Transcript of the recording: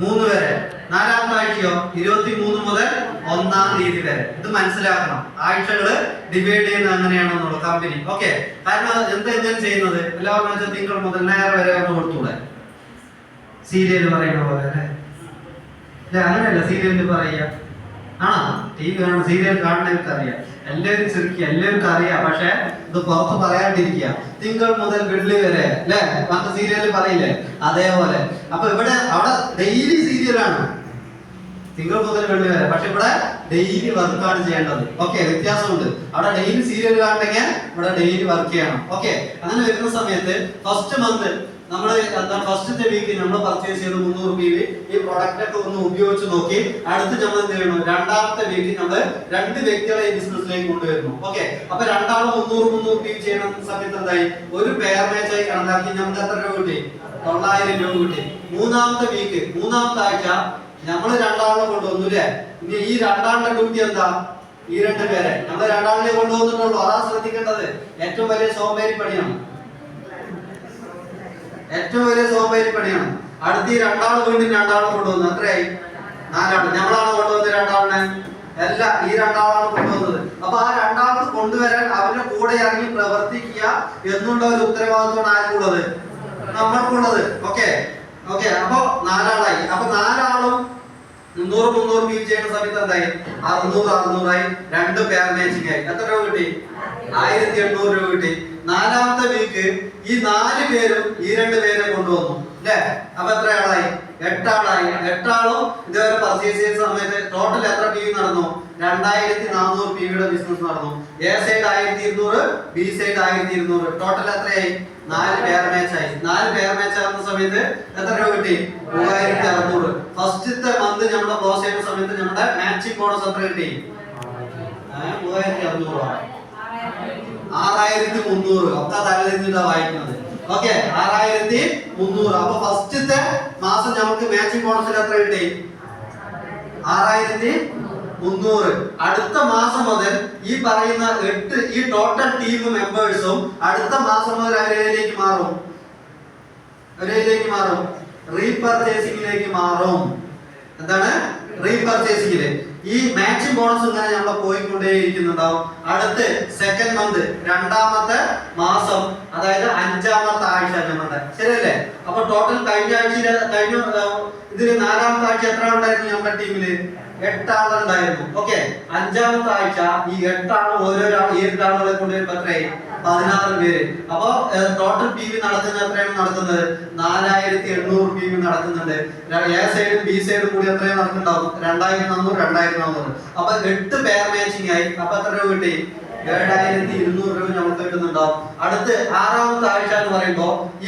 3 വരെ. നാലാമത്തെ ആഴ്ചയോ 23 മുതൽ 1-ാം തീയതി വരെ. ഇത് മനസ്സിലാക്കണം. ആഴ്ചകള് ഡിവൈഡ് ചെയ്യുന്നത് അങ്ങനെയാണെന്നുള്ളത് കമ്പനി. ഓക്കെ, കാരണം എങ്ങനെ ചെയ്യുന്നത് എല്ലാവരും വെച്ചാൽ തിങ്കൾ മുതൽ ഞായർ വരെ ഒന്ന് കൊടുത്തൂടെ? സീരിയൽ പറയുന്ന പോലെ അല്ലേ? അങ്ങനെയല്ല സീരിയലിൽ പറയുക. ആണോ? ടി വി കാണുന്ന സീരിയൽ കാണുന്നവർക്ക് അറിയാം, എല്ലാവരും ചിരിക്കുക, എല്ലാവർക്കും അറിയാം. പക്ഷെ ഇത് പുറത്ത് പറയാണ്ടിരിക്കുക. തിങ്കൾ മുതൽ വെള്ളി വരെ അല്ലെ മറ്റു സീരിയലിൽ പറയില്ലേ? അതേപോലെ. അപ്പൊ ഇവിടെ അവിടെ ഡെയിലി സീരിയലാണ് തിങ്കൾ മുതൽ വെള്ളി വരെ. പക്ഷെ ഇവിടെ ഡെയിലി വർക്കാണ് ചെയ്യേണ്ടത്. ഓക്കെ, വ്യത്യാസമുണ്ട്. അവിടെ ഡെയിലി സീരിയൽ കാണണമെങ്കിൽ ഇവിടെ ഡെയിലി വർക്ക് ചെയ്യണം. ഓക്കെ, അങ്ങനെ വരുന്ന സമയത്ത് ഫസ്റ്റ് മന്ത് നമ്മൾ എന്താണ് ഫസ്റ്റത്തെ വീക്ക് നമ്മൾ പർച്ചേസ് ചെയ്ത് 300 PV ഈ പ്രോഡക്റ്റ് ഒക്കെ ഒന്ന് ഉപയോഗിച്ച് നോക്കി. അടുത്ത് നമ്മൾ എന്ത് ചെയ്യണം? രണ്ടാമത്തെ വീക്ക് നമ്മൾ 2 വ്യക്തികളെ ഈ ബിസിനസ്സിലേക്ക് കൊണ്ടുവരുന്നു. ഓക്കെ, അപ്പൊ രണ്ടാളും 300 PV ചെയ്യുന്ന സമയത്ത് എന്തായി? ഒരു പെയർ മാച്ച് ആയി കണക്കാക്കി നമുക്ക് എത്ര രൂപ കിട്ടി? 900 രൂപ കിട്ടി. മൂന്നാമത്തെ വീക്ക്, മൂന്നാമത്തെ ആഴ്ച നമ്മൾ രണ്ടാളെ കൊണ്ടുവന്നു അല്ലേ? ഇനി ഈ രണ്ടാളുടെ ഡ്യൂട്ടി എന്താ? ഈ 2 പേരെ നമ്മൾ രണ്ടാളിനെ കൊണ്ടുവന്നിട്ടുള്ളൂ. അതാ ശ്രദ്ധിക്കേണ്ടത്. ഏറ്റവും വലിയ സോമ്പേരി പണിയാണ്. ഏറ്റവും വലിയ സോമ്പേരി പണിയാണ്. അടുത്ത് ഈ രണ്ടാള് വീണ്ടും രണ്ടാളെ കൊണ്ടുവന്നു. എത്രയായി? 4 ആള്. നമ്മളാണ് കൊണ്ടുവന്നത് രണ്ടാളിനെ? അല്ല, ഈ രണ്ടാളാണ് കൊണ്ടുവന്നത്. അപ്പൊ ആ രണ്ടാൾക്ക് കൊണ്ടുവരാൻ അവരുടെ കൂടെ ഇറങ്ങി പ്രവർത്തിക്കുക എന്നുള്ള ഒരു ഉത്തരവാദിത്വമാണ് ആർക്കുള്ളത്? നമ്മൾക്കുള്ളത്. ഓക്കെ ഓക്കെ, അപ്പൊ 4 ആളായി. അപ്പൊ 4 ആളും 300 PV ചെയ്യുന്ന സമയത്ത് എന്തായി? 600 ആയി. 2 പെയർ മാച്ചിങ് ആയി. എത്ര രൂപ കിട്ടി? 1800 രൂപ കിട്ടി. നാലാമത്തെ വീക്ക് ഈ 4 പേരും ഈ 2 പേരെ കൊണ്ടുവന്നു അല്ലേ? അപ്പൊ എത്ര ആളായി? 8 ആളായി. 8 ആളും ഇതുവരെ പർച്ചേസ് ചെയ്ത സമയത്ത് ടോട്ടൽ എത്ര PV നടന്നു? 2400 PVയുടെ ബിസിനസ് നടന്നു. A side 1200, B side 1200. Total എത്രയായി? 4 പെയർ മാച്ച് ആയി. 4 പെയർ മാച്ച് ആകുന്ന സമയത്ത് എത്ര രൂപ കിട്ടി? 3600. ഫസ്റ്റത്തെ മന്ത് നമ്മുടെ ക്ലോസ് ചെയ്യുന്ന സമയത്ത് നമ്മുടെ മാച്ചിങ് ബോണസ് എത്ര കിട്ടി? 3600 ആണ്. 6300. ഒക്കെ തലതിരിഞ്ഞിട്ടാ വായിക്കുന്നത്. ഓക്കെ, 6300. അപ്പൊ ഫസ്റ്റത്തെ മാസം നമുക്ക് മാച്ചിങ് ബോണസിൽ എത്ര കിട്ടി? 6300. അടുത്ത മാസം മുതൽ ഈ പറയുന്ന 8 ഈ ടോട്ടൽ ടീം മെമ്പേഴ്സും അടുത്ത മാസം മുതൽ അവരിലേക്ക് മാറും. റീപർച്ചേസിംഗിലേക്ക് മാറും. എന്താണ്? റീപർച്ചേസിംഗില് ഈ മാച്ചിങ് ബോണസ് ഇങ്ങനെ നമ്മൾ പോയിക്കൊണ്ടേയിരിക്കുന്നുണ്ടാവും. അടുത്ത് സെക്കൻഡ് മന്ത്, രണ്ടാമത്തെ മാസം, അതായത് 5-ാമത്തെ ആഴ്ച നമ്മുടെ, ശരിയല്ലേ? അപ്പൊ ടോട്ടൽ കഴിഞ്ഞ ആഴ്ചയില് ഇതില് 4-ാമത്തെ ആഴ്ച എത്ര ഉണ്ടായിരുന്നു നമ്മുടെ ടീമില്? 8 ആളുണ്ടായിരുന്നു. ഓക്കെ, 5-ാമത്തെ ആഴ്ച ഈ 8 ആള് ഓരോരോ 8 ആളുകളെ കൊണ്ടുവരുമ്പോ എത്രയായി? 16 പേര്. അപ്പൊ ടോട്ടൽ PV നടക്കുന്നത് എത്രയാണ് നടക്കുന്നത്? 4800 PV നടക്കുന്നുണ്ട്. എ സൈഡും ബി സൈഡും കൂടി എത്രയാണ് നടക്കുന്നുണ്ടാവും? 2400. അപ്പൊ 8 പെയർ മാച്ചിങ് ആയി. അപ്പൊ എത്ര രൂപ കിട്ടി? 7200 രൂപ നമുക്ക് കിട്ടുന്നുണ്ടാവും. അടുത്ത് 6-ാമത്തെ ആഴ്ച എന്ന് പറയുമ്പോ ഈ